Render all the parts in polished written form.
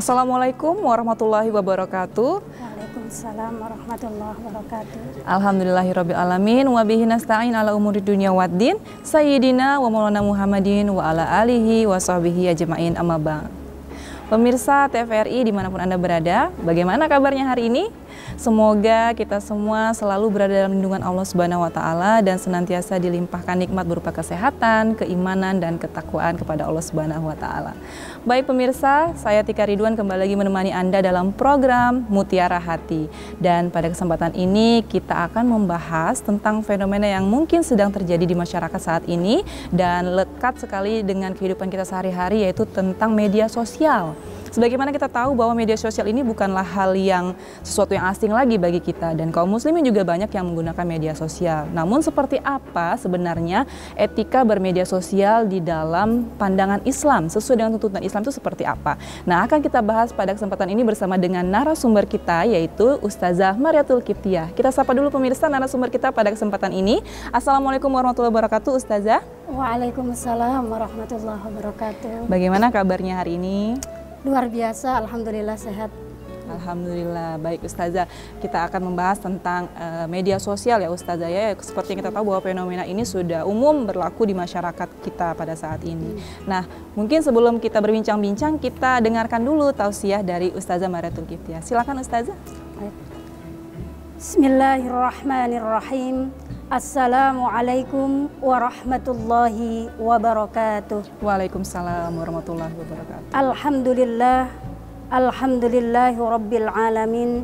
Assalamualaikum warahmatullahi wabarakatuh. Waalaikumsalam warahmatullahi wabarakatuh. Alhamdulillahirabbil alamin wa bihi nasta'in ala umuri dunya waddin. Sayyidina wa maulana Muhammadin wa ala alihi wa sahbihi ajmain, amma ba'd. Pemirsa TVRI dimanapun Anda berada, bagaimana kabarnya hari ini? Semoga kita semua selalu berada dalam lindungan Allah Subhanahu wa Ta'ala dan senantiasa dilimpahkan nikmat berupa kesehatan, keimanan, dan ketakwaan kepada Allah Subhanahu wa Ta'ala. Baik pemirsa, saya Tika Ridwan kembali lagi menemani Anda dalam program Mutiara Hati. Dan pada kesempatan ini kita akan membahas tentang fenomena yang mungkin sedang terjadi di masyarakat saat ini dan lekat sekali dengan kehidupan kita sehari-hari, yaitu tentang media sosial. Sebagaimana kita tahu bahwa media sosial ini bukanlah hal yang sesuatu yang asing lagi bagi kita, dan kaum muslimin juga banyak yang menggunakan media sosial. Namun seperti apa sebenarnya etika bermedia sosial di dalam pandangan Islam, sesuai dengan tuntunan Islam itu seperti apa? Nah, akan kita bahas pada kesempatan ini bersama dengan narasumber kita, yaitu Ustazah Mariatul Kiptiah. Kita sapa dulu pemirsa narasumber kita pada kesempatan ini. Assalamualaikum warahmatullahi wabarakatuh, Ustazah. Waalaikumsalam warahmatullahi wabarakatuh. Bagaimana kabarnya hari ini? Luar biasa, alhamdulillah sehat. Alhamdulillah, baik Ustazah. Kita akan membahas tentang media sosial ya Ustazah ya. Seperti yang kita tahu bahwa fenomena ini sudah umum berlaku di masyarakat kita pada saat ini. Nah, mungkin sebelum kita berbincang-bincang, kita dengarkan dulu tausiah dari Ustazah Mariatul Kiptiah. Silakan Ustazah. Bismillahirrahmanirrahim. Assalamualaikum warahmatullahi wabarakatuh. Waalaikumsalam warahmatullahi wabarakatuh. Alhamdulillahi rabbil alamin.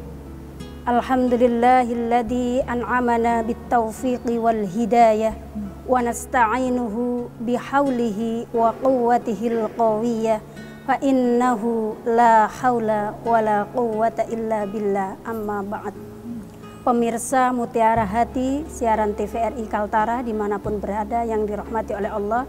Alhamdulillahilladzi an'amana bitaufiqi wal hidayah wa nasta'inuhu bihaulihi wa quwwatihil qawiyyah fa innahu la haula wa la quwwata illa billah, amma ba'd. Pemirsa Mutiara Hati, siaran TVRI Kaltara dimanapun berada yang dirahmati oleh Allah,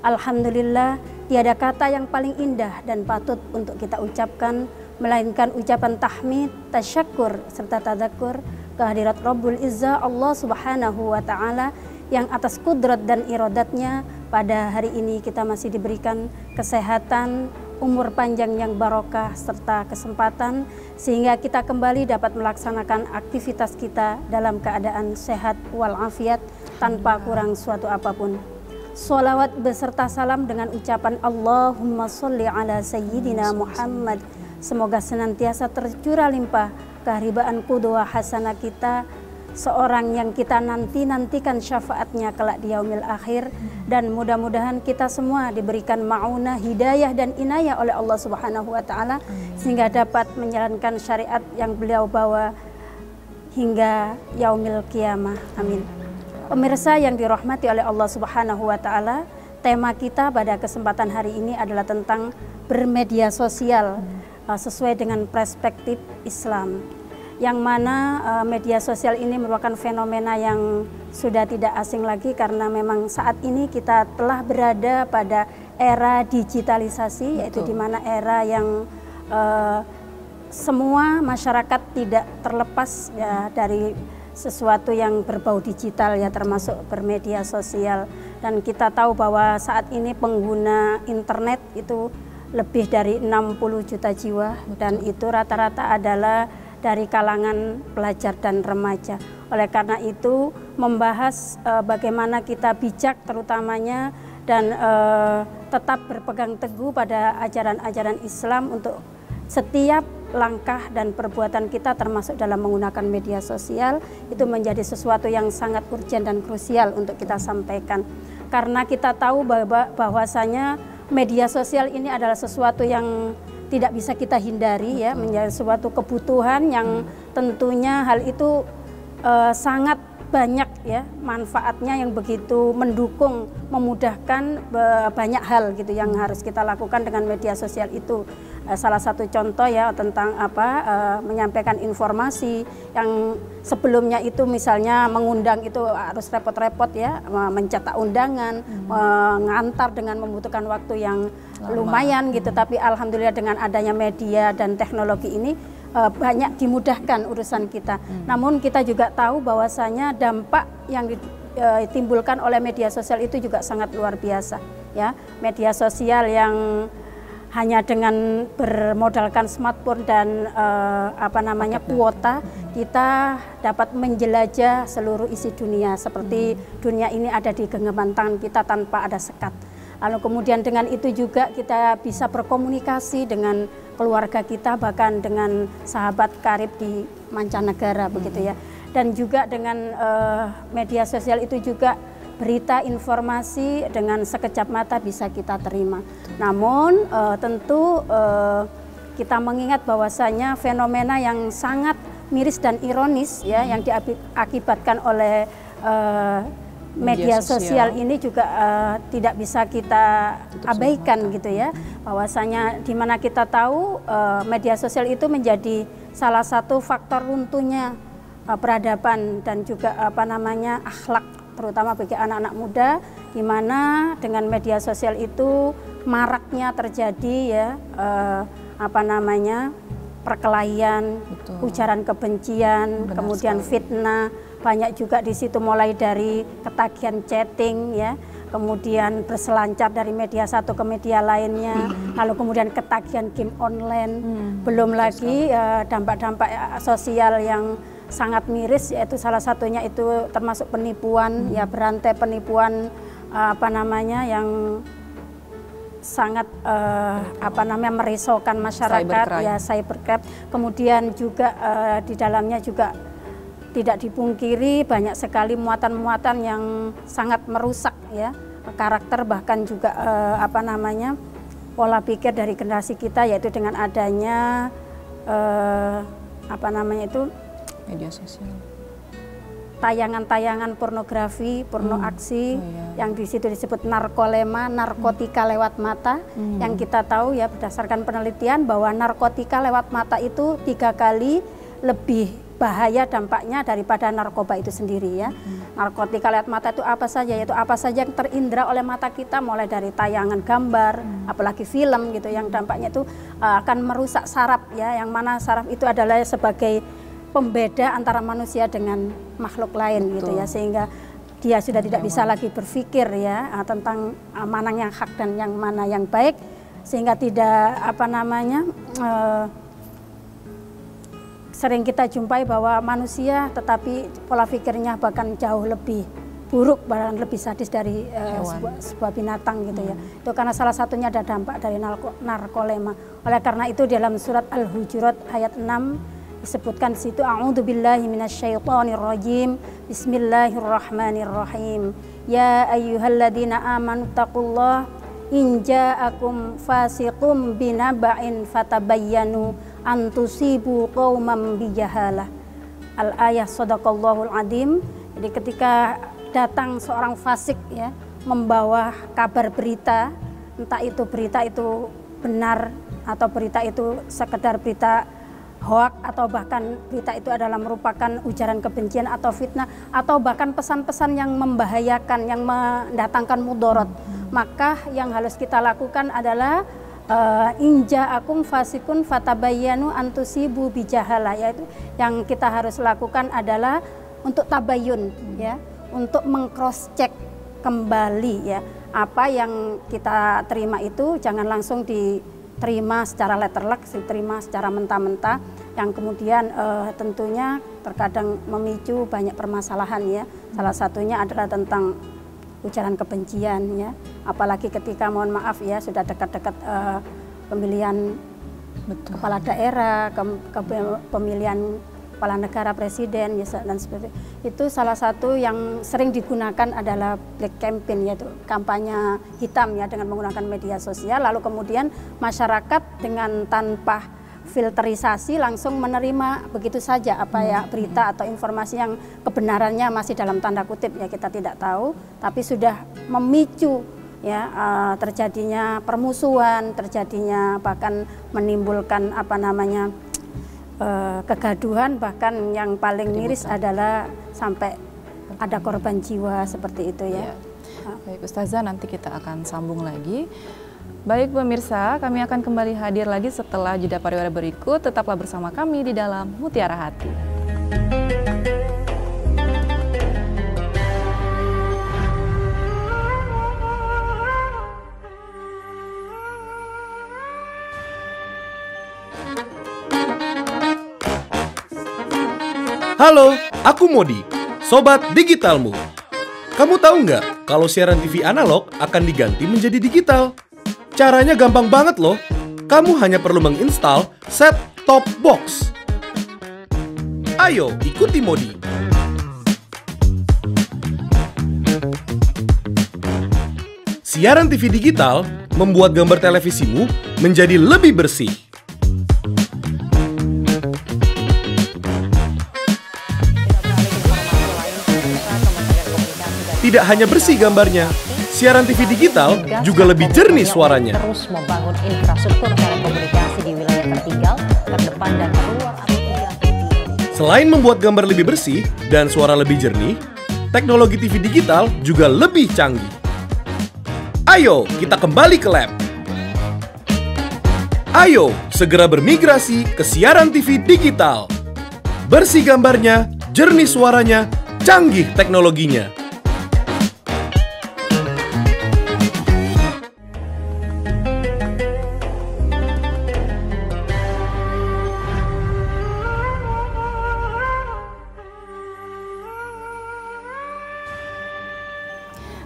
alhamdulillah tiada kata yang paling indah dan patut untuk kita ucapkan melainkan ucapan tahmid, tasyakur, serta tadzakur kehadirat Rabbul Izzah Allah Subhanahu wa Ta'ala yang atas kudrat dan iradatnya pada hari ini kita masih diberikan kesehatan, umur panjang yang barokah serta kesempatan sehingga kita kembali dapat melaksanakan aktivitas kita dalam keadaan sehat walafiat tanpa kurang suatu apapun. Sholawat beserta salam dengan ucapan Allahumma sholli ala sayyidina Muhammad. Semoga senantiasa tercurah limpah keharibaan qudwah hasanah kita, seorang yang kita nantikan syafaatnya kelak di yaumil akhir, dan mudah-mudahan kita semua diberikan ma'unah, hidayah dan inayah oleh Allah Subhanahu wa Ta'ala sehingga dapat menjalankan syariat yang beliau bawa hingga yaumil qiyamah. Amin. Pemirsa yang dirahmati oleh Allah Subhanahu wa Ta'ala, tema kita pada kesempatan hari ini adalah tentang bermedia sosial sesuai dengan perspektif Islam, yang mana media sosial ini merupakan fenomena yang sudah tidak asing lagi karena memang saat ini kita telah berada pada era digitalisasi. Betul. Yaitu di mana era yang semua masyarakat tidak terlepas ya dari sesuatu yang berbau digital ya, termasuk bermedia sosial. Dan kita tahu bahwa saat ini pengguna internet itu lebih dari 60 juta jiwa. Betul. Dan itu rata-rata adalah dari kalangan pelajar dan remaja. Oleh karena itu membahas bagaimana kita bijak terutamanya dan tetap berpegang teguh pada ajaran-ajaran Islam untuk setiap langkah dan perbuatan kita termasuk dalam menggunakan media sosial itu menjadi sesuatu yang sangat urgent dan krusial untuk kita sampaikan. Karena kita tahu bahwasanya media sosial ini adalah sesuatu yang tidak bisa kita hindari ya, menjadi suatu kebutuhan yang tentunya hal itu sangat banyak ya manfaatnya yang begitu mendukung, memudahkan banyak hal gitu yang harus kita lakukan dengan media sosial itu. Salah satu contoh ya tentang menyampaikan informasi yang sebelumnya itu misalnya mengundang itu harus repot-repot ya, mencetak undangan, mengantar dengan membutuhkan waktu yang lumayan gitu. Tapi alhamdulillah dengan adanya media dan teknologi ini banyak dimudahkan urusan kita. Namun kita juga tahu bahwasanya dampak yang ditimbulkan oleh media sosial itu juga sangat luar biasa ya. Media sosial yang hanya dengan bermodalkan smartphone dan kuota, kita dapat menjelajah seluruh isi dunia seperti dunia ini ada di genggaman tangan kita tanpa ada sekat. Lalu kemudian dengan itu juga kita bisa berkomunikasi dengan keluarga kita, bahkan dengan sahabat karib di mancanegara begitu ya. Dan juga dengan media sosial itu juga berita informasi dengan sekejap mata bisa kita terima. Namun tentu kita mengingat bahwasanya fenomena yang sangat miris dan ironis ya yang diakibatkan oleh media sosial ini juga tidak bisa kita abaikan gitu ya. Bahwasanya di mana kita tahu media sosial itu menjadi salah satu faktor runtuhnya peradaban dan juga akhlak, terutama bagi anak-anak muda, di mana dengan media sosial itu maraknya terjadi ya perkelahian, ujaran kebencian, kemudian fitnah, banyak juga di situ mulai dari ketagihan chatting ya, kemudian berselancar dari media satu ke media lainnya, lalu kemudian ketagihan game online, belum lagi dampak-dampak sosial yang sangat miris, yaitu salah satunya itu termasuk penipuan ya, berantai penipuan yang sangat merisaukan masyarakat ya, cybercrime. Kemudian juga di dalamnya juga tidak dipungkiri banyak sekali muatan-muatan yang sangat merusak ya karakter, bahkan juga pola pikir dari generasi kita, yaitu dengan adanya media sosial, tayangan-tayangan pornografi, porno aksi yang di situ disebut narkolema, narkotika lewat mata, yang kita tahu ya berdasarkan penelitian bahwa narkotika lewat mata itu 3 kali lebih bahaya dampaknya daripada narkoba itu sendiri ya. Narkotika lewat mata itu apa saja? Yaitu apa saja yang terindra oleh mata kita, mulai dari tayangan gambar, apalagi film gitu, yang dampaknya itu akan merusak saraf ya, yang mana saraf itu adalah sebagai pembeda antara manusia dengan makhluk lain gitu ya, sehingga dia sudah tidak bisa lagi berpikir ya tentang mana yang hak dan yang mana yang baik, sehingga tidak sering kita jumpai bahwa manusia tetapi pola pikirnya bahkan jauh lebih buruk, bahkan lebih sadis dari sebuah binatang gitu ya. Itu karena salah satunya ada dampak dari narkolema. Oleh karena itu dalam surat Al-Hujurat ayat 6 disebutkan di situ, a'udzubillahi minasyaitonirrajim, bismillahirrahmanirrahim, ya ayyuhalladzina amanu taqullaha in ja'akum fasiqum binaba'in fatabayyanu an tusibu qauman bijahalah. Al-ayah sadaqallahul adzim. Jadi ketika datang seorang fasik ya membawa kabar berita, entah itu berita itu benar atau berita itu sekedar berita hoak, atau bahkan berita itu adalah merupakan ujaran kebencian atau fitnah, atau bahkan pesan-pesan yang membahayakan, yang mendatangkan mudorot, maka yang harus kita lakukan adalah inja akum fasikun fatabayyanu antusibu bijahalah, yaitu yang kita harus lakukan adalah untuk tabayun ya, untuk mengcross check kembali ya, apa yang kita terima itu jangan langsung diterima secara letterlek, diterima secara mentah-mentah, yang kemudian tentunya terkadang memicu banyak permasalahan ya. Salah satunya adalah tentang ujaran kebencian ya, apalagi ketika mohon maaf ya sudah dekat-dekat pemilihan kepala daerah, pemilihan kepala negara, presiden ya, dan seperti itu. Salah satu yang sering digunakan adalah black campaign, yaitu kampanye hitam ya, dengan menggunakan media sosial, lalu kemudian masyarakat dengan tanpa filterisasi langsung menerima begitu saja apa ya berita atau informasi yang kebenarannya masih dalam tanda kutip ya, kita tidak tahu, tapi sudah memicu ya terjadinya permusuhan, terjadinya bahkan menimbulkan kegaduhan, bahkan yang paling miris adalah sampai ada korban jiwa seperti itu ya. Baik Ustazah, nanti kita akan sambung lagi. Baik pemirsa, kami akan kembali hadir lagi setelah jeda pariwara berikut. Tetaplah bersama kami di dalam Mutiara Hati. Halo, aku Modi, Sobat Digitalmu. Kamu tahu nggak kalau siaran TV analog akan diganti menjadi digital? Caranya gampang banget loh. Kamu hanya perlu menginstal set-top box. Ayo, ikuti Modi. Siaran TV digital membuat gambar televisimu menjadi lebih bersih. Tidak hanya bersih gambarnya, siaran TV digital juga lebih jernih suaranya. Terus membangun infrastruktur telekomunikasi di wilayah tertinggal, terdepan dan terluar atau tidak. Selain membuat gambar lebih bersih dan suara lebih jernih, teknologi TV digital juga lebih canggih. Ayo, kita kembali ke lab. Ayo, segera bermigrasi ke siaran TV digital. Bersih gambarnya, jernih suaranya, canggih teknologinya.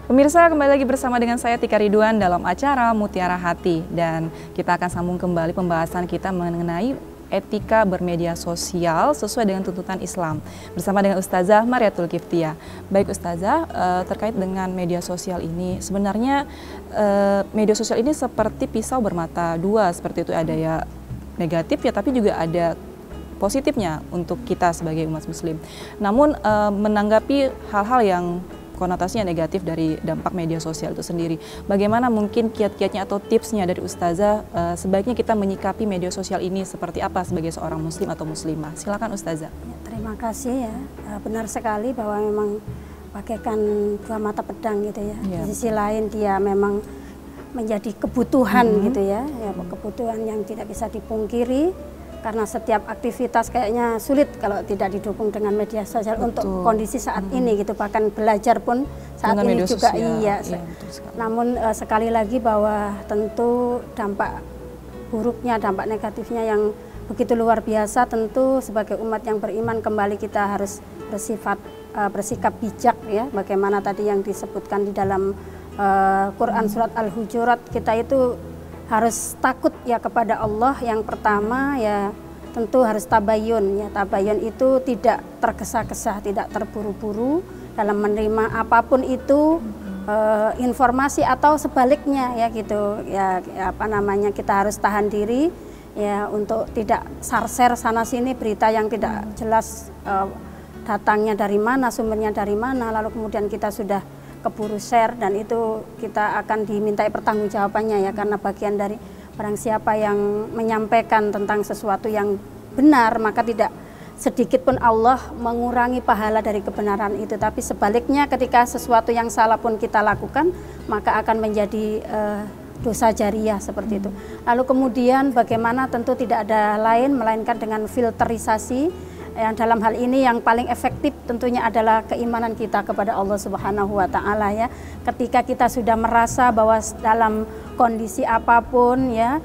Pemirsa, kembali lagi bersama dengan saya Tika Ridwan dalam acara Mutiara Hati, dan kita akan sambung kembali pembahasan kita mengenai etika bermedia sosial sesuai dengan tuntutan Islam bersama dengan Ustazah Mariatul Kiftiah. Baik Ustazah, terkait dengan media sosial ini, sebenarnya media sosial ini seperti pisau bermata dua, seperti itu, ada ya negatif ya, tapi juga ada positifnya untuk kita sebagai umat muslim. Namun menanggapi hal-hal yang konotasinya negatif dari dampak media sosial itu sendiri, bagaimana mungkin kiat-kiatnya atau tipsnya dari Ustazah, sebaiknya kita menyikapi media sosial ini seperti apa sebagai seorang muslim atau muslimah? Silakan Ustazah. Ya, terima kasih ya, benar sekali bahwa memang bagaikan dua mata pedang gitu ya. Di sisi lain dia memang menjadi kebutuhan gitu ya, kebutuhan yang tidak bisa dipungkiri. Karena setiap aktivitas kayaknya sulit kalau tidak didukung dengan media sosial. Betul. Untuk kondisi saat ini gitu, bahkan belajar pun saat dengan ini juga sosial. Iya. Namun sekali lagi bahwa tentu dampak buruknya, dampak negatifnya yang begitu luar biasa, tentu sebagai umat yang beriman kembali kita harus bersikap bijak ya. Bagaimana tadi yang disebutkan di dalam Quran surat Al-Hujurat, kita itu harus takut ya kepada Allah. Yang pertama ya tentu harus tabayun ya. Tabayun itu tidak tergesa-gesa, tidak terburu-buru dalam menerima apapun itu, informasi atau sebaliknya ya gitu ya, apa namanya, kita harus tahan diri ya untuk tidak sarser sana sini berita yang tidak jelas datangnya dari mana, sumbernya dari mana, lalu kemudian kita sudah keburu share, dan itu kita akan dimintai pertanggungjawabannya ya, karena bagian dari barang siapa yang menyampaikan tentang sesuatu yang benar, maka tidak sedikit pun Allah mengurangi pahala dari kebenaran itu. Tapi sebaliknya ketika sesuatu yang salah pun kita lakukan, maka akan menjadi dosa jariah seperti itu. Lalu kemudian bagaimana, tentu tidak ada lain melainkan dengan filterisasi. Yang dalam hal ini yang paling efektif tentunya adalah keimanan kita kepada Allah Subhanahu wa Ta'ala ya. Ketika kita sudah merasa bahwa dalam kondisi apapun ya,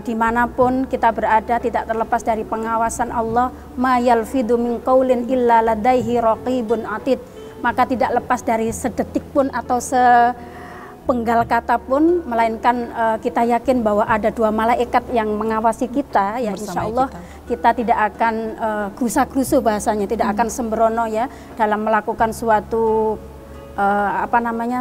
dimanapun kita berada, tidak terlepas dari pengawasan Allah, ma yalfidu min qaulin illa ladaihi raqibun atid, maka tidak lepas dari sedetik pun atau penggal kata pun, melainkan kita yakin bahwa ada dua malaikat yang mengawasi kita ya. Insya Allah kita tidak akan gerusa-gerusu bahasanya, tidak akan sembrono ya dalam melakukan suatu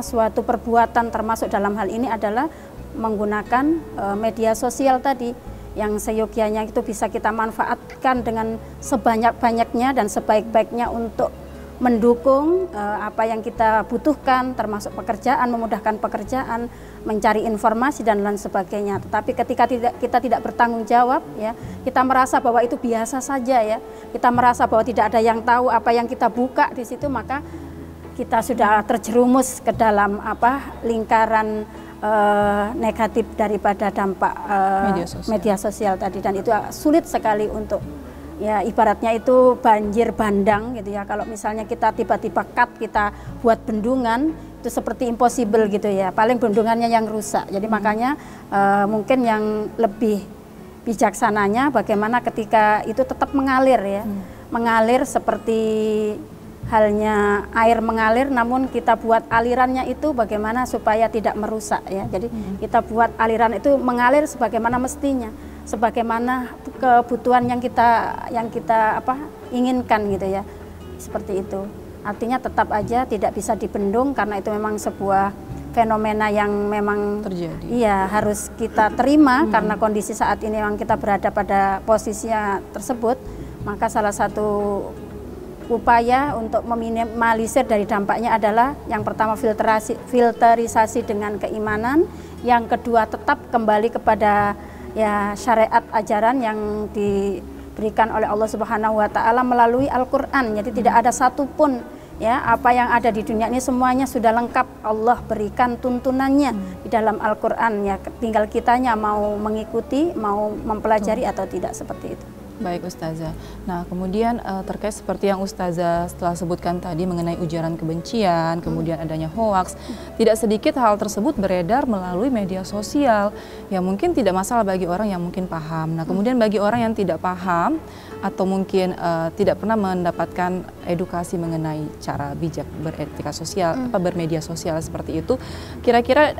suatu perbuatan, termasuk dalam hal ini adalah menggunakan media sosial tadi, yang seyogianya itu bisa kita manfaatkan dengan sebanyak-banyaknya dan sebaik-baiknya untuk mendukung apa yang kita butuhkan, termasuk pekerjaan, memudahkan pekerjaan, mencari informasi dan lain sebagainya. Tetapi ketika kita tidak bertanggung jawab ya, kita merasa bahwa itu biasa saja ya, kita merasa bahwa tidak ada yang tahu apa yang kita buka di situ, maka kita sudah terjerumus ke dalam lingkaran negatif daripada dampak media sosial tadi, dan itu sulit sekali untuk ya, ibaratnya itu banjir bandang gitu ya. Kalau misalnya kita tiba-tiba kita buat bendungan, itu seperti impossible gitu ya, paling bendungannya yang rusak. Jadi makanya mungkin yang lebih bijaksananya bagaimana ketika itu tetap mengalir ya, mengalir seperti halnya air mengalir, namun kita buat alirannya itu bagaimana supaya tidak merusak ya. Jadi kita buat aliran itu mengalir sebagaimana mestinya, sebagaimana kebutuhan yang kita inginkan gitu ya. Seperti itu. Artinya tetap aja tidak bisa dibendung karena itu memang sebuah fenomena yang memang terjadi. Iya, harus kita terima karena kondisi saat ini memang kita berada pada posisinya tersebut. Maka salah satu upaya untuk meminimalisir dari dampaknya adalah yang pertama filterisasi dengan keimanan, yang kedua tetap kembali kepada ya syariat ajaran yang diberikan oleh Allah Subhanahu wa taala melalui Al-Qur'an. Jadi tidak ada satupun ya apa yang ada di dunia ini semuanya sudah lengkap, Allah berikan tuntunannya di dalam Al-Qur'an ya. Tinggal kitanya mau mengikuti, mau mempelajari atau tidak, seperti itu. Baik Ustazah. Nah kemudian terkait seperti yang Ustazah setelah sebutkan tadi mengenai ujaran kebencian, kemudian adanya hoaks, tidak sedikit hal tersebut beredar melalui media sosial yang mungkin tidak masalah bagi orang yang mungkin paham. Nah kemudian bagi orang yang tidak paham atau mungkin tidak pernah mendapatkan edukasi mengenai cara bijak beretika sosial, bermedia sosial seperti itu, kira-kira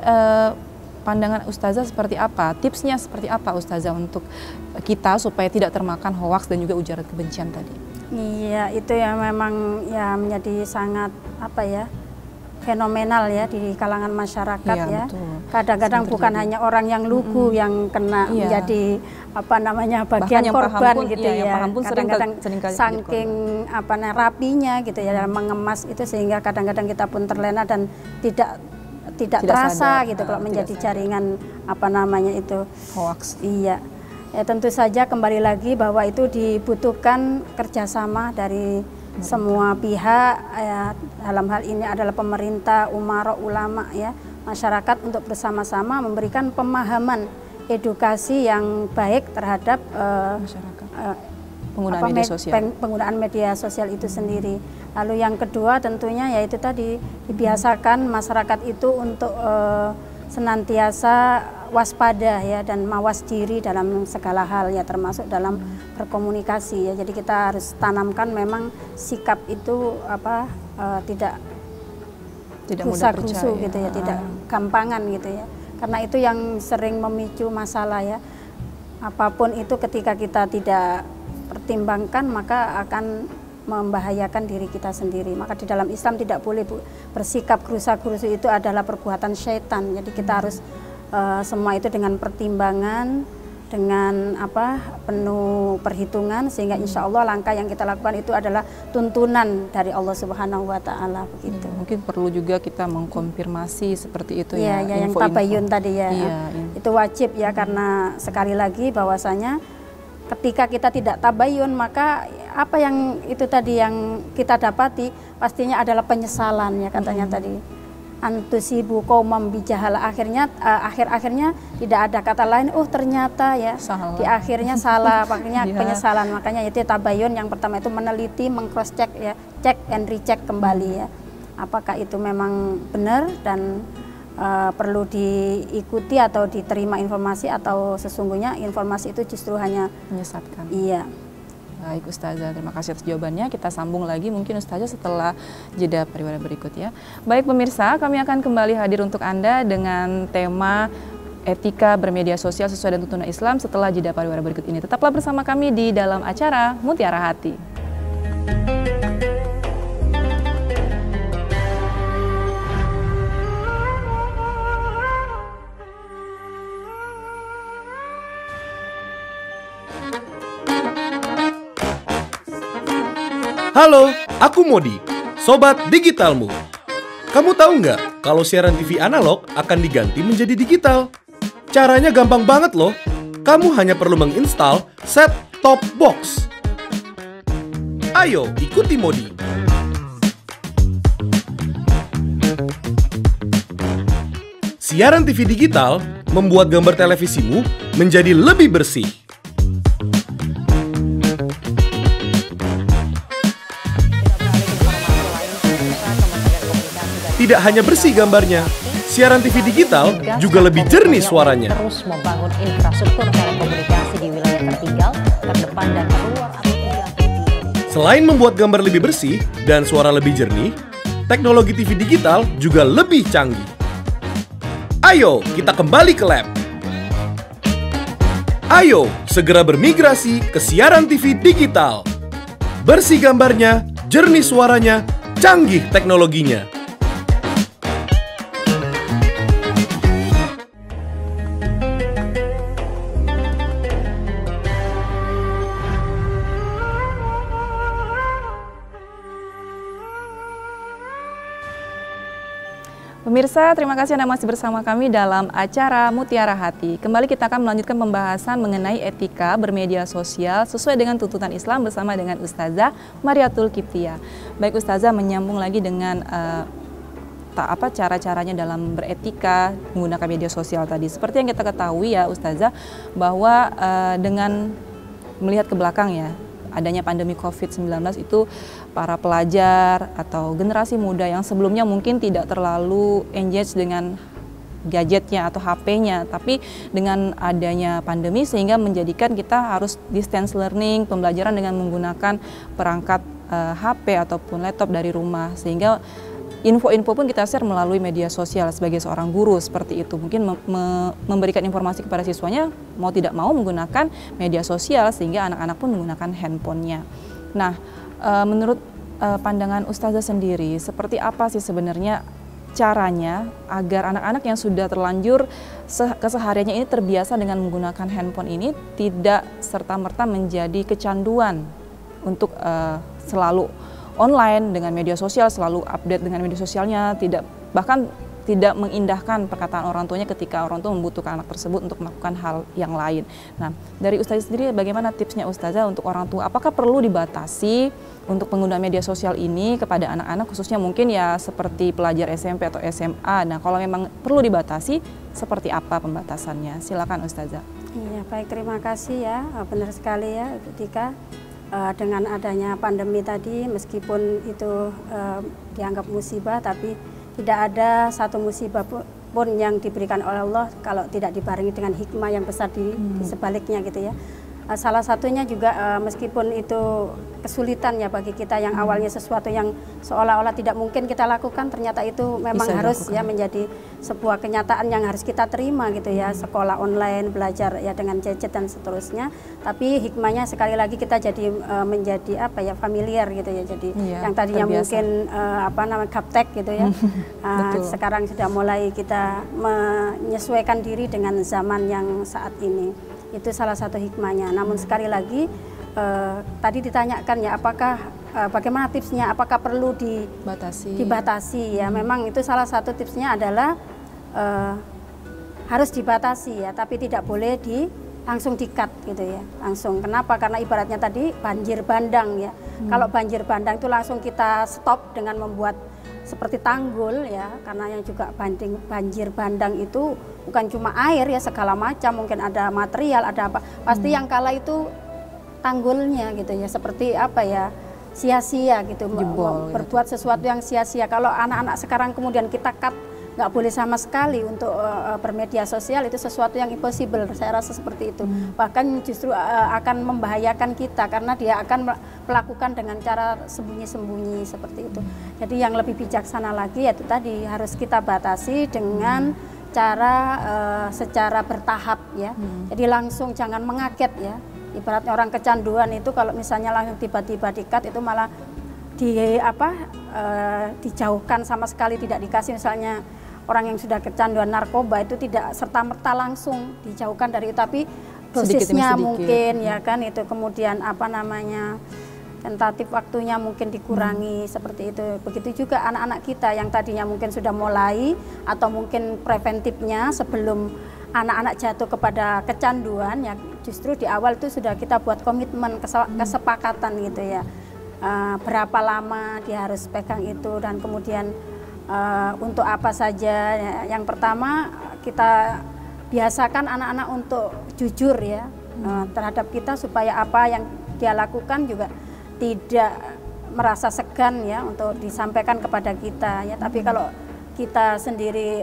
pandangan Ustazah seperti apa? Tipsnya seperti apa Ustazah untuk kita supaya tidak termakan hoaks dan juga ujaran kebencian tadi? Iya, itu yang memang ya menjadi sangat fenomenal ya di kalangan masyarakat ya. Kadang-kadang bukan hanya orang yang lugu yang kena menjadi bagian korban gitu ya. Kadang-kadang saking rapinya gitu ya dalam mengemas itu sehingga kadang-kadang kita pun terlena dan tidak terasa sadar, gitu kalau menjadi jaringan itu hoaks. Iya. Ya tentu saja kembali lagi bahwa itu dibutuhkan kerjasama dari semua pihak ya, dalam hal ini adalah pemerintah, umara, ulama ya, masyarakat untuk bersama-sama memberikan pemahaman edukasi yang baik terhadap masyarakat. Penggunaan media sosial itu sendiri. Lalu yang kedua tentunya yaitu tadi dibiasakan masyarakat itu untuk senantiasa waspada ya dan mawas diri dalam segala hal ya, termasuk dalam berkomunikasi ya. Jadi kita harus tanamkan memang sikap itu tidak mudah percaya gitu ya, tidak gampangan gitu ya. Karena itu yang sering memicu masalah ya. Apapun itu ketika kita tidak pertimbangkan maka akan membahayakan diri kita sendiri. Maka di dalam Islam tidak boleh bersikap gerusa-gerusu, itu adalah perbuatan syaitan. Jadi kita harus semua itu dengan pertimbangan, dengan penuh perhitungan, sehingga insya Allah langkah yang kita lakukan itu adalah tuntunan dari Allah Subhanahu wa taala begitu. Mungkin perlu juga kita mengkonfirmasi seperti itu ya. Yang tabayun tadi ya. Itu wajib ya, karena sekali lagi bahwasanya ketika kita tidak tabayun maka apa yang itu tadi yang kita dapati pastinya adalah penyesalan ya, katanya tadi antusibu qaumam bijahala, akhirnya tidak ada kata lain, ternyata ya salah. Di akhirnya salah, makanya penyesalan. Makanya itu tabayun yang pertama itu meneliti, meng-cross check ya, check and recheck kembali ya, apakah itu memang benar dan perlu diikuti atau diterima informasi, atau sesungguhnya informasi itu justru hanya menyesatkan. Iya. Baik Ustazah, terima kasih atas jawabannya. Kita sambung lagi mungkin Ustazah setelah jeda pariwara berikut ya. Baik pemirsa, kami akan kembali hadir untuk Anda dengan tema etika bermedia sosial sesuai dengan tuntunan Islam setelah jeda pariwara berikut ini. Tetaplah bersama kami di dalam acara Mutiara Hati. Halo, aku Modi, Sobat Digitalmu. Kamu tahu nggak kalau siaran TV analog akan diganti menjadi digital? Caranya gampang banget loh. Kamu hanya perlu menginstal set-top box. Ayo, ikuti Modi. Siaran TV digital membuat gambar televisimu menjadi lebih bersih. Tidak hanya bersih gambarnya, siaran TV digital juga lebih jernih suaranya. Terus membangun infrastruktur telekomunikasi di wilayah tertinggal, terdepan dan terluar. Selain membuat gambar lebih bersih dan suara lebih jernih, teknologi TV digital juga lebih canggih. Ayo, kita kembali ke lab. Ayo, segera bermigrasi ke siaran TV digital. Bersih gambarnya, jernih suaranya, canggih teknologinya. Pemirsa, terima kasih Anda masih bersama kami dalam acara Mutiara Hati. Kembali kita akan melanjutkan pembahasan mengenai etika bermedia sosial sesuai dengan tuntutan Islam bersama dengan Ustazah Mariatul Kiptia. Baik Ustazah, menyambung lagi dengan cara-caranya dalam beretika menggunakan media sosial tadi. Seperti yang kita ketahui ya Ustazah, bahwa dengan melihat ke belakang ya, adanya pandemi COVID-19 itu para pelajar atau generasi muda yang sebelumnya mungkin tidak terlalu engage dengan gadgetnya atau HP-nya, tapi dengan adanya pandemi sehingga menjadikan kita harus distance learning, pembelajaran dengan menggunakan perangkat HP ataupun laptop dari rumah, sehingga info-info pun kita share melalui media sosial sebagai seorang guru seperti itu. Mungkin memberikan informasi kepada siswanya mau tidak mau menggunakan media sosial sehingga anak-anak pun menggunakan handphonenya. Nah, menurut pandangan Ustazah sendiri, seperti apa sih sebenarnya caranya agar anak-anak yang sudah terlanjur kesehariannya ini terbiasa dengan menggunakan handphone ini tidak serta-merta menjadi kecanduan untuk selalu online dengan media sosial, selalu update dengan media sosialnya, bahkan tidak mengindahkan perkataan orang tuanya ketika orang tua membutuhkan anak tersebut untuk melakukan hal yang lain. Nah, dari Ustazah sendiri bagaimana tipsnya Ustazah untuk orang tua? Apakah perlu dibatasi untuk pengguna media sosial ini kepada anak-anak, khususnya mungkin ya seperti pelajar SMP atau SMA? Nah, kalau memang perlu dibatasi, seperti apa pembatasannya? Silakan Ustazah. Iya, baik, terima kasih ya. Benar sekali ya, ketika dengan adanya pandemi tadi, meskipun itu dianggap musibah, tapi tidak ada satu musibah pun yang diberikan oleh Allah kalau tidak dibarengi dengan hikmah yang besar di sebaliknya gitu ya. Salah satunya juga meskipun itu kesulitan ya bagi kita yang awalnya sesuatu yang seolah-olah tidak mungkin kita lakukan, ternyata itu memang harus ya menjadi sebuah kenyataan yang harus kita terima gitu ya. Sekolah online, belajar ya dengan gadget dan seterusnya. Tapi hikmahnya sekali lagi kita jadi menjadi apa ya, familiar gitu ya. Jadi yang tadinya terbiasa. Mungkin gaptek gitu ya. Sekarang sudah mulai kita menyesuaikan diri dengan zaman yang saat ini. Itu salah satu hikmahnya. Namun sekali lagi tadi ditanyakan ya, apakah bagaimana tipsnya? Apakah perlu dibatasi? Ya, memang itu salah satu tipsnya adalah harus dibatasi ya, tapi tidak boleh langsung di-cut gitu ya. Langsung. Kenapa? Karena ibaratnya tadi banjir bandang ya. Kalau banjir bandang itu langsung kita stop dengan membuat seperti tanggul ya, karena yang juga banjir bandang itu bukan cuma air ya, segala macam, mungkin ada material, ada apa, pasti yang kalah itu tanggulnya gitu ya, seperti apa ya, sia-sia gitu, berbuat sesuatu yang sia-sia. Kalau anak-anak sekarang kemudian kita cut, nggak boleh sama sekali untuk bermedia sosial, itu sesuatu yang impossible, saya rasa seperti itu. Bahkan justru akan membahayakan kita karena dia akan melakukan dengan cara sembunyi-sembunyi seperti itu. Jadi yang lebih bijaksana lagi yaitu tadi harus kita batasi dengan cara secara bertahap ya. Jadi langsung jangan mengaget ya. Ibaratnya orang kecanduan itu kalau misalnya langsung tiba-tiba di-cut itu malah dijauhkan sama sekali, tidak dikasih. Misalnya orang yang sudah kecanduan narkoba itu tidak serta-merta langsung dijauhkan dari itu, tapi dosisnya mungkin ya kan itu, kemudian tentatif waktunya mungkin dikurangi seperti itu. Begitu juga anak-anak kita yang tadinya mungkin sudah mulai atau mungkin preventifnya sebelum anak-anak jatuh kepada kecanduan ya, justru di awal itu sudah kita buat komitmen, kesepakatan gitu ya. Berapa lama dia harus pegang itu dan kemudian untuk apa saja. Yang pertama kita biasakan anak-anak untuk jujur ya terhadap kita, supaya apa yang dia lakukan juga tidak merasa segan ya untuk disampaikan kepada kita ya. Tapi kalau kita sendiri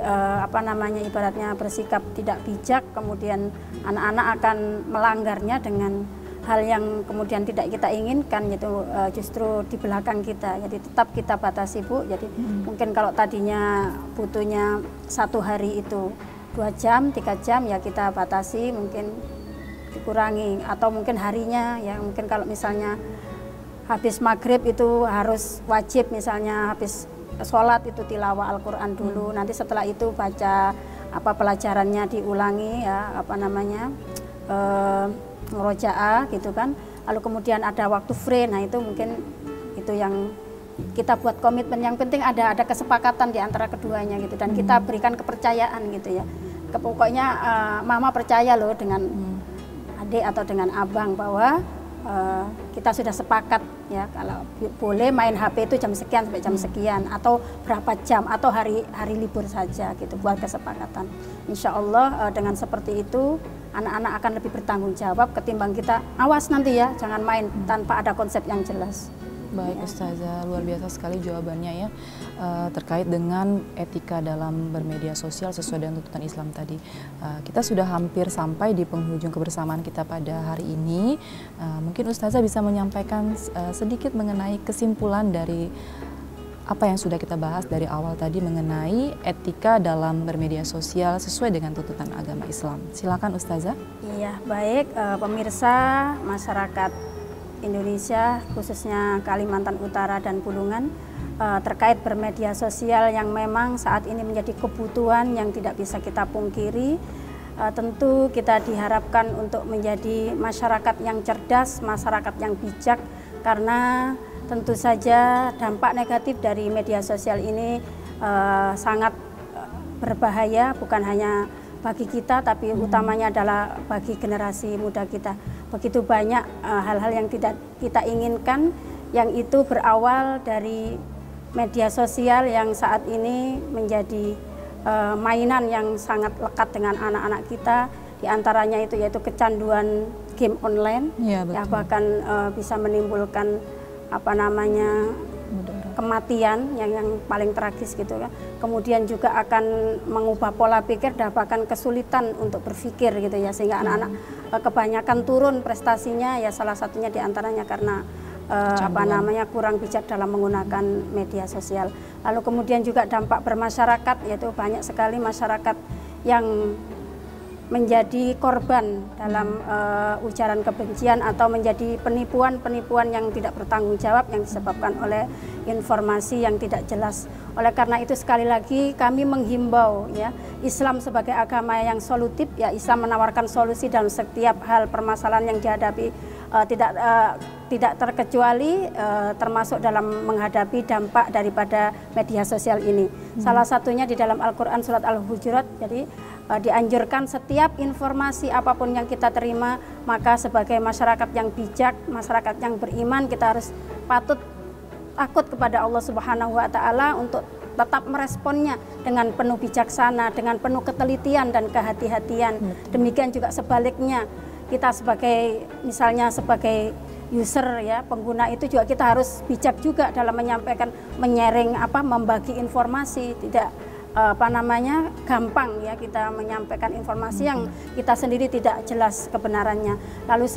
ibaratnya bersikap tidak bijak, kemudian anak-anak akan melanggarnya dengan hal yang kemudian tidak kita inginkan itu justru di belakang kita. Jadi tetap kita batasi, Bu. Jadi mungkin kalau tadinya butuhnya 1 hari itu 2 jam, 3 jam, ya kita batasi, mungkin dikurangi. Atau mungkin harinya, ya mungkin kalau misalnya habis maghrib itu harus wajib, misalnya habis sholat itu tilawah Al-Quran dulu. Nanti setelah itu baca pelajarannya diulangi, ya murojaah gitu kan. Lalu kemudian ada waktu free, nah itu mungkin itu yang kita buat komitmen. Yang penting ada kesepakatan di antara keduanya gitu, dan kita berikan kepercayaan gitu ya. Pokoknya mama percaya loh dengan adik atau dengan abang bahwa kita sudah sepakat ya kalau boleh main HP itu jam sekian sampai jam sekian, atau berapa jam, atau hari libur saja gitu, buat kesepakatan. Insya Allah dengan seperti itu anak-anak akan lebih bertanggung jawab ketimbang kita awas nanti ya jangan main tanpa ada konsep yang jelas. Baik ya. Ustazah, luar biasa sekali jawabannya ya, terkait dengan etika dalam bermedia sosial sesuai dengan tuntutan Islam tadi. Kita sudah hampir sampai di penghujung kebersamaan kita pada hari ini. Mungkin Ustazah bisa menyampaikan sedikit mengenai kesimpulan dari apa yang sudah kita bahas dari awal tadi mengenai etika dalam bermedia sosial sesuai dengan tuntutan agama Islam. Silakan Ustazah. Iya, baik pemirsa masyarakat Indonesia, khususnya Kalimantan Utara dan Bulungan, terkait bermedia sosial yang memang saat ini menjadi kebutuhan yang tidak bisa kita pungkiri. Tentu kita diharapkan untuk menjadi masyarakat yang cerdas, masyarakat yang bijak, karena tentu saja dampak negatif dari media sosial ini sangat berbahaya, bukan hanya bagi kita, tapi utamanya adalah bagi generasi muda kita. Begitu banyak hal-hal yang tidak kita inginkan, yang itu berawal dari media sosial yang saat ini menjadi mainan yang sangat lekat dengan anak-anak kita. Di antaranya itu yaitu kecanduan game online, ya bahkan bisa menimbulkan kematian yang paling tragis gitu kan. Kemudian juga akan mengubah pola pikir dan bahkan kesulitan untuk berpikir gitu ya, sehingga anak-anak kebanyakan turun prestasinya, ya salah satunya diantaranya karena kurang bijak dalam menggunakan media sosial. Lalu kemudian juga dampak bermasyarakat, yaitu banyak sekali masyarakat yang menjadi korban dalam ujaran kebencian atau menjadi penipuan yang tidak bertanggung jawab yang disebabkan oleh informasi yang tidak jelas. Oleh karena itu sekali lagi kami menghimbau ya, Islam sebagai agama yang solutif, ya Islam menawarkan solusi dalam setiap hal permasalahan yang dihadapi, tidak terkecuali termasuk dalam menghadapi dampak daripada media sosial ini. Salah satunya di dalam Al-Quran surat Al-Hujurat, jadi dianjurkan setiap informasi apapun yang kita terima, maka sebagai masyarakat yang bijak, masyarakat yang beriman, kita harus takut kepada Allah Subhanahu wa Ta'ala untuk tetap meresponnya dengan penuh bijaksana, dengan penuh ketelitian dan kehati-hatian. Demikian juga sebaliknya, kita sebagai misalnya sebagai user ya, pengguna itu juga kita harus bijak juga dalam menyampaikan, menyaring membagi informasi, tidak gampang ya kita menyampaikan informasi yang kita sendiri tidak jelas kebenarannya. Lalu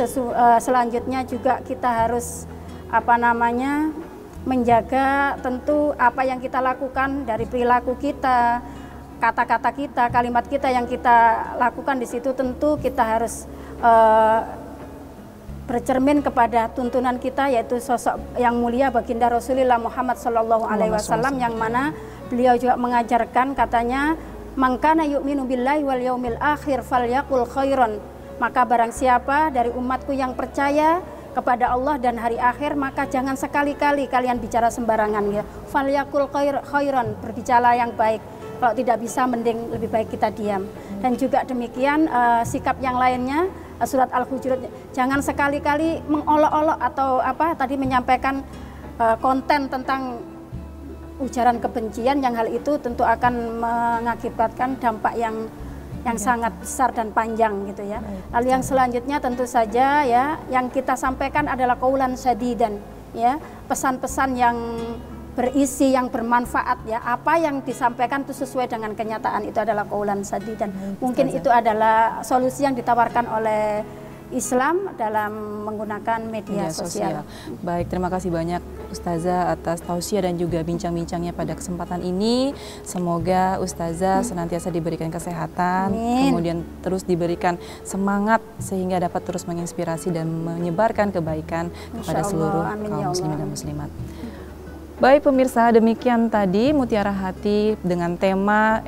selanjutnya juga kita harus menjaga tentu apa yang kita lakukan dari perilaku kita, kata-kata kita, kalimat kita yang kita lakukan di situ, tentu kita harus bercermin kepada tuntunan kita, yaitu sosok yang mulia baginda Rasulullah Muhammad SAW, yang mana beliau juga mengajarkan, katanya, "Man kana yu'minu billahi wal yaumil akhir falyaqul khairan." Maka barang siapa dari umatku yang percaya kepada Allah dan hari akhir, maka jangan sekali-kali kalian bicara sembarangan ya. Falyaqul khairan, berbicara yang baik. Kalau tidak bisa, mending lebih baik kita diam. Dan juga demikian sikap yang lainnya, surat Al-Hujurat, jangan sekali-kali mengolok-olok atau tadi menyampaikan konten tentang ujaran kebencian, yang hal itu tentu akan mengakibatkan dampak yang sangat besar dan panjang gitu ya. Lalu yang selanjutnya tentu saja ya, yang kita sampaikan adalah qaulan sadidan ya, pesan-pesan yang berisi, yang bermanfaat ya. Apa yang disampaikan itu sesuai dengan kenyataan, itu adalah qaulan sadidan. Mungkin itu adalah solusi yang ditawarkan oleh Islam dalam menggunakan media sosial. Baik, terima kasih banyak Ustazah atas tausiah dan juga bincang-bincangnya pada kesempatan ini. Semoga Ustazah senantiasa diberikan kesehatan, kemudian terus diberikan semangat sehingga dapat terus menginspirasi dan menyebarkan kebaikan kepada seluruh kaum muslimin dan muslimat. Baik pemirsa, demikian tadi Mutiara Hati dengan tema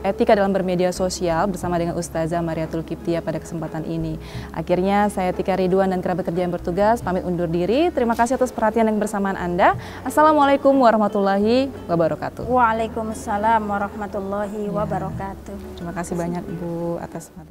etika dalam bermedia sosial bersama dengan Ustazah Mariatul Kiptiah pada kesempatan ini. Akhirnya saya Tika Ridwan dan kerabat kerja yang bertugas pamit undur diri. Terima kasih atas perhatian dan kebersamaan Anda. Assalamualaikum warahmatullahi wabarakatuh. Waalaikumsalam warahmatullahi wabarakatuh. Terima kasih banyak Bu atas materi.